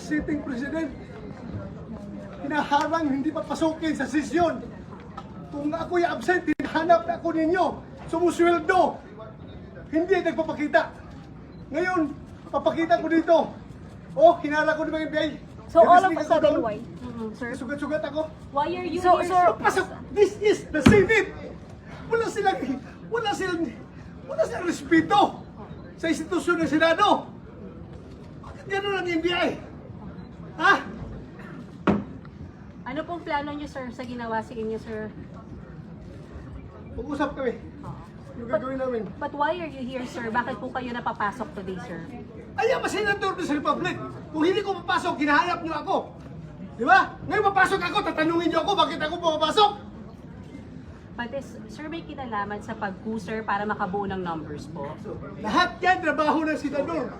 sitting president. Hinaharang hindi papasukin sa sesyon. Kung ako'y absent, hinahanap na ako ninyo. Sumusweldo. Hindi nagpapakita. Ngayon, papakita ko dito. Oh, hinala ko ng mga NBI. So all of a sudden, why? Sir? Sugat-sugat ako. Why are you So, here, sir, Pasok! This is the Senate! Wala silang respeto sa institusyon ng Senado. Bakit gano'n ang NBI? Ha? Ano pong plano niyo, sir, sa ginawa sa inyo, sir? Pag-usap kami. Yung gagawin namin. But why are you here, sir? Bakit po kayo napapasok today, sir? Ay, ang senador ng Republic. Kung hindi ko papasok, ginahanap niyo ako. Di ba? Ngayon papasok ako, tatanungin niyo ako bakit ako pumapasok. But sir, may kinalaman sa pag-sir para makabuo ng numbers po? Lahat yan, trabaho ng senador.